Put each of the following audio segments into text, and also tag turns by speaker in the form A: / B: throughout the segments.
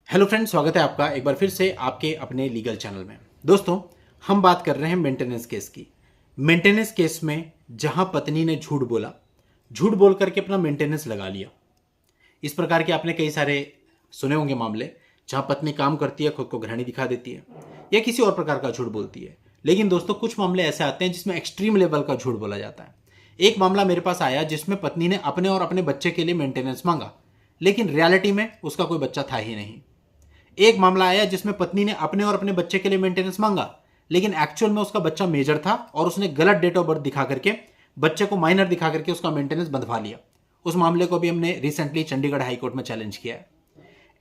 A: Hello friends, स्वागत है आपका एक बार फिर से आपके अपने लीगल चैनल में। दोस्तों, हम बात कर रहे हैं मेंटेनेंस केस की। मेंटेनेंस केस में जहां पत्नी ने झूठ बोला, झूठ बोल करके अपना मेंटेनेंस लगा लिया। इस प्रकार के आपने कई सारे सुने होंगे मामले, जहां पत्नी काम करती है, खुद को गृहिणी दिखा देती है या किसी और प्रकार का झूठ बोलती है। लेकिन दोस्तों, कुछ मामले ऐसे आते हैं जिसमें एक्सट्रीम लेवल का झूठ बोला जाता है। एक मामला मेरे पास आया जिसमें पत्नी ने अपने और अपने बच्चे के लिए मेंटेनेंस मांगा, लेकिन रियलिटी में उसका कोई बच्चा था ही नहीं। एक मामला आया जिसमें पत्नी ने अपने और अपने बच्चे के लिए मेंटेनेंस मांगा, लेकिन एक्चुअल में उसका बच्चा मेजर था और उसने गलत डेट ऑफ बर्थ दिखा करके, बच्चे को माइनर दिखा करके उसका मेंटेनेंस बंधवा लिया। उस मामले को भी हमने रिसेंटली चंडीगढ़ हाईकोर्ट में चैलेंज किया है।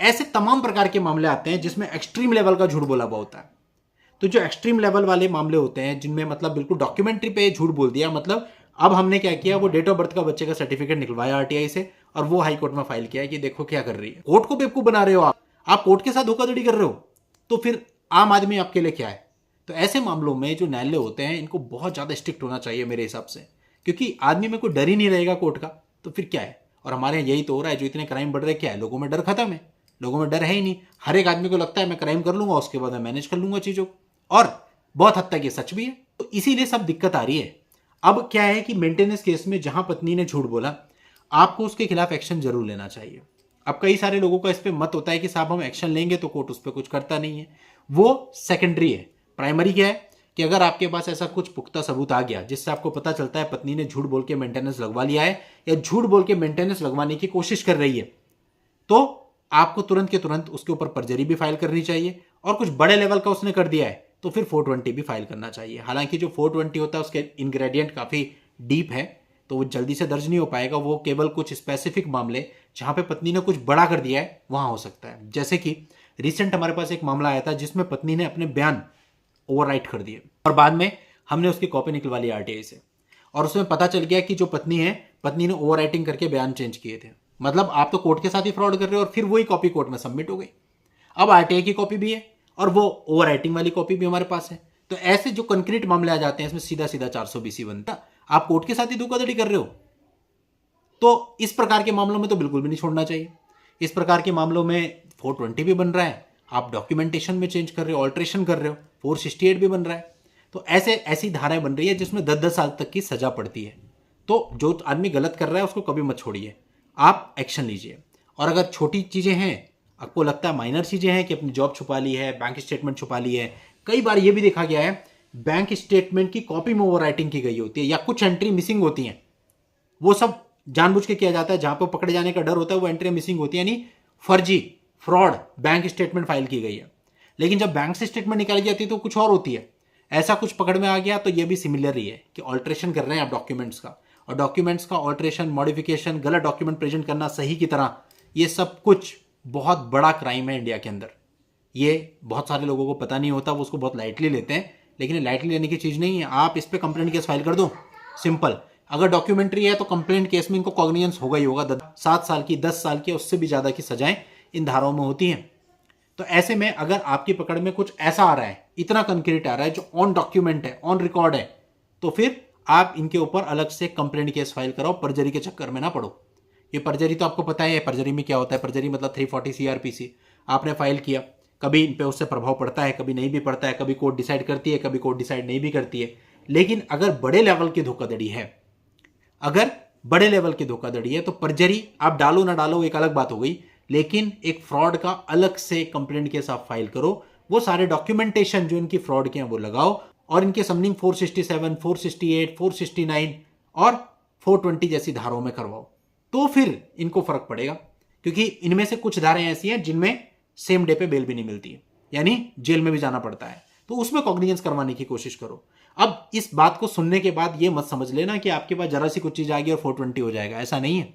A: ऐसे तमाम प्रकार के मामले आते हैं जिसमें एक्सट्रीम लेवल का झूठ बोला हुआ होता है। तो जो एक्सट्रीम लेवल वाले मामले होते हैं, जिनमें मतलब बिल्कुल डॉक्यूमेंट्री पे झूठ बोल दिया, मतलब अब हमने क्या किया, वो डेट ऑफ बर्थ का बच्चे का सर्टिफिकेट निकलवाया आरटीआई से और वो हाई कोर्ट में फाइल किया कि देखो क्या कर रही है। कोर्ट को बेवकूफ बना रहे हो आप कोर्ट के साथ धोखाधड़ी कर रहे हो, तो फिर आम आदमी आपके लिए क्या है। तो ऐसे मामलों में जो न्यायालय होते हैं, इनको बहुत ज्यादा स्ट्रिक्ट होना चाहिए मेरे हिसाब से, क्योंकि आदमी में कोई डर ही नहीं रहेगा कोर्ट का, तो फिर क्या है। और हमारे यहाँ यही तो हो रहा है, जो इतने क्राइम बढ़ रहे, क्या है, लोगों में डर खत्म है। लोगों में डर है ही नहीं। हर एक आदमी को लगता है मैं क्राइम कर लूंगा, उसके बाद मैं मैनेज कर लूंगा चीजों को, और बहुत हद तक ये सच भी है। तो इसीलिए सब दिक्कत आ रही है। अब क्या है कि मेंटेनेंस केस में जहां पत्नी ने झूठ बोला, आपको उसके खिलाफ एक्शन जरूर लेना चाहिए। अब कई सारे लोगों का इस पे मत होता है कि साहब हम एक्शन लेंगे तो कोर्ट उस पर कुछ करता नहीं है। वो सेकेंडरी है। प्राइमरी क्या है कि अगर आपके पास ऐसा कुछ पुख्ता सबूत आ गया जिससे आपको पता चलता है पत्नी ने झूठ बोल के मेंटेनेंस लगवा लिया है या झूठ बोल के मेंटेनेंस लगवाने की कोशिश कर रही है, तो आपको तुरंत के तुरंत उसके ऊपर परजरी भी फाइल करनी चाहिए। और कुछ बड़े लेवल का उसने कर दिया है तो फिर 420 भी फाइल करना चाहिए। हालांकि जो 420 होता है उसके इंग्रेडिएंट काफी डीप है, तो वो जल्दी से दर्ज नहीं हो पाएगा। वो केवल कुछ स्पेसिफिक मामले जहां पे पत्नी ने कुछ बड़ा कर दिया है वहां हो सकता है। जैसे कि रिसेंट हमारे पास एक मामला आया था जिसमें पत्नी ने अपने बयान ओवरराइट कर दिए और बाद में हमने उसकी कॉपी निकलवा ली आरटीआई से, और उसमें पता चल गया कि जो पत्नी है, पत्नी ने ओवर राइटिंग करके बयान चेंज किए थे। मतलब आप तो कोर्ट के साथ ही फ्रॉड कर रहे हो, और फिर वही कॉपी कोर्ट में सबमिट हो गई। अब आरटीआई की कॉपी भी है और वो ओवर राइटिंग वाली कॉपी भी हमारे पास है। तो ऐसे जो कंक्रीट मामले आ जाते हैं, इसमें सीधा सीधा 420 बनता। आप कोर्ट के साथ ही धोखाधड़ी कर रहे हो, तो इस प्रकार के मामलों में तो बिल्कुल भी नहीं छोड़ना चाहिए। इस प्रकार के मामलों में 420 भी बन रहा है, आप डॉक्यूमेंटेशन में चेंज कर रहे हो, ऑल्ट्रेशन कर रहे हो, 468 भी बन रहा है। तो ऐसे ऐसी धाराएं बन रही है जिसमें 10-10 साल तक की सजा पड़ती है। तो जो आदमी गलत कर रहा है उसको कभी मत छोड़िए, आप एक्शन लीजिए। और अगर छोटी चीजें हैं, आपको लगता है माइनर चीजें हैं कि अपनी जॉब छुपा ली है, बैंक स्टेटमेंट छुपा ली है, कई बार यह भी देखा गया है बैंक स्टेटमेंट की कॉपी में ओवर राइटिंग की गई होती है या कुछ एंट्री मिसिंग होती हैं। वो सब जानबूझ के किया जाता है। जहां पर पकड़े जाने का डर होता है वो एंट्री मिसिंग होती है, यानी फर्जी, फ्रॉड बैंक स्टेटमेंट फाइल की गई है। लेकिन जब बैंक से स्टेटमेंट निकाली जाती है तो कुछ और होती है। ऐसा कुछ पकड़ में आ गया तो ये भी सिमिलर ही है कि ऑल्ट्रेशन कर रहे हैं आप डॉक्यूमेंट्स का, और डॉक्यूमेंट्स का ऑल्ट्रेशन, मॉडिफिकेशन, गलत डॉक्यूमेंट प्रेजेंट करना सही की तरह, ये सब कुछ बहुत बड़ा क्राइम है इंडिया के अंदर। ये बहुत सारे लोगों को पता नहीं होता, वो उसको बहुत लाइटली लेते हैं, लेकिन लाइटली लेने की चीज नहीं है। आप इस पर कंप्लेंट केस फाइल कर दो, सिंपल। अगर डॉक्यूमेंट्री है तो कंप्लेंट केस में इनको कॉग्निजेंस होगा ही होगा। 7 साल की, 10 साल की, उससे भी ज्यादा की सजाएं इन धाराओं में होती हैं। तो ऐसे में अगर आपकी पकड़ में कुछ ऐसा आ रहा है, इतना कंक्रीट आ रहा है जो ऑन डॉक्यूमेंट है, ऑन रिकॉर्ड है, तो फिर आप इनके ऊपर अलग से कंप्लेंट केस फाइल कराओ। परजरी के चक्कर में ना पड़ो। ये परजरी तो आपको पता है, परजरी में क्या होता है। परजरी मतलब 340 सीआरपीसी आपने फाइल किया, कभी इन पे उससे प्रभाव पड़ता है, कभी नहीं भी पड़ता है, कभी कोर्ट डिसाइड करती है, कभी कोर्ट डिसाइड नहीं भी करती है। लेकिन अगर बड़े लेवल की धोखाधड़ी है, अगर बड़े लेवल की धोखाधड़ी है, तो परजरी आप डालो ना डालो एक अलग बात हो गई, लेकिन एक फ्रॉड का अलग से कंप्लेंट केस आप फाइल करो। वो सारे डॉक्यूमेंटेशन जो इनकी फ्रॉड के हैं वो लगाओ, और इनके समनिंग 467, 468, 469 और 420 जैसी धाराओं में करवाओ, तो फिर इनको फर्क पड़ेगा। क्योंकि इनमें से कुछ धाराएं ऐसी हैं जिनमें सेम डे पे बेल भी नहीं मिलती है, यानी जेल में भी जाना पड़ता है। तो उसमें कॉग्निजेंस करवाने की कोशिश करो। अब इस बात को सुनने के बाद ये मत समझ लेना कि आपके पास जरा सी कुछ चीज आ गई और 420 हो जाएगा, ऐसा नहीं है।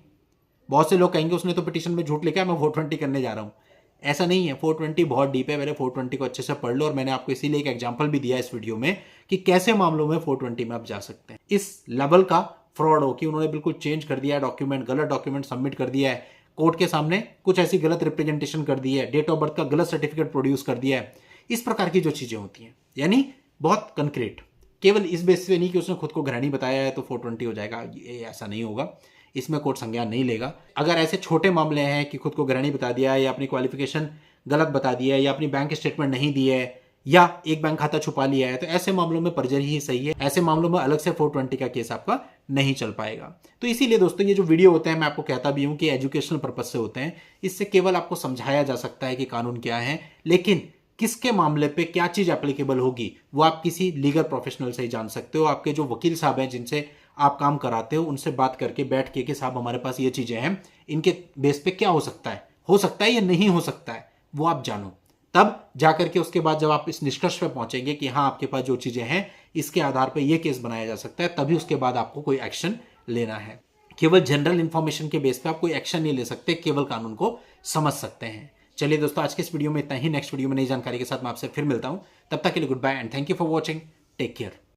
A: बहुत से लोग कहेंगे उसने तो पिटीशन में झूठ लिखा है, मैं 420 करने जा रहा हूं। ऐसा नहीं है। 420 बहुत डीप है, पहले 420 को अच्छे से पढ़ लो। और मैंने आपको इसीलिए एक एग्जांपल भी दिया इस वीडियो में कि कैसे मामलों में 420 में आप जा सकते हैं। इस लेवल का फ्रॉड हो कि उन्होंने बिल्कुल चेंज कर दिया है डॉक्यूमेंट, गलत डॉक्यूमेंट सबमिट कर दिया है, कोर्ट के सामने कुछ ऐसी गलत रिप्रेजेंटेशन कर दी है, डेट ऑफ बर्थ का गलत सर्टिफिकेट प्रोड्यूस कर दिया है। इस प्रकार की जो चीजें होती हैं, यानी बहुत कंक्रीट, केवल इस बेस पे नहीं कि उसने खुद को गृहिणी बताया है तो 420 हो जाएगा, ये ऐसा नहीं होगा। इसमें कोर्ट संज्ञान नहीं लेगा। अगर ऐसे छोटे मामले हैं कि खुद को गृहिणी बता दिया है या अपनी क्वालिफिकेशन गलत बता दिया है या अपनी बैंक स्टेटमेंट नहीं दी है या एक बैंक खाता छुपा लिया है, तो ऐसे मामलों में परजरी ही सही है। ऐसे मामलों में अलग से 420 का केस आपका नहीं चल पाएगा। तो इसीलिए दोस्तों ये जो वीडियो होते हैं मैं आपको कहता भी हूं कि एजुकेशनल पर्पज से होते हैं। इससे केवल आपको समझाया जा सकता है कि कानून क्या है, लेकिन किसके मामले पे क्या चीज एप्लीकेबल होगी वो आप किसी लीगल प्रोफेशनल से ही जान सकते हो। आपके जो वकील साहब हैं जिनसे आप काम कराते हो उनसे बात करके बैठ के कि साहब हमारे पास ये चीजें हैं, इनके बेस पे क्या हो सकता है या नहीं हो सकता है, वो आप जानो। तब जाकर के उसके बाद जब आप इस निष्कर्ष पे पहुंचेंगे कि हाँ आपके पास जो चीजें हैं इसके आधार पर यह केस बनाया जा सकता है, तभी उसके बाद आपको कोई एक्शन लेना है। केवल जनरल इंफॉर्मेशन के बेस पे आप कोई एक्शन नहीं ले सकते, केवल कानून को समझ सकते हैं। चलिए दोस्तों आज के इस वीडियो में इतना ही। नेक्स्ट वीडियो में नई जानकारी के साथ मैं आपसे फिर मिलता हूं। तब तक के लिए goodbye and thank you for watching. Take care.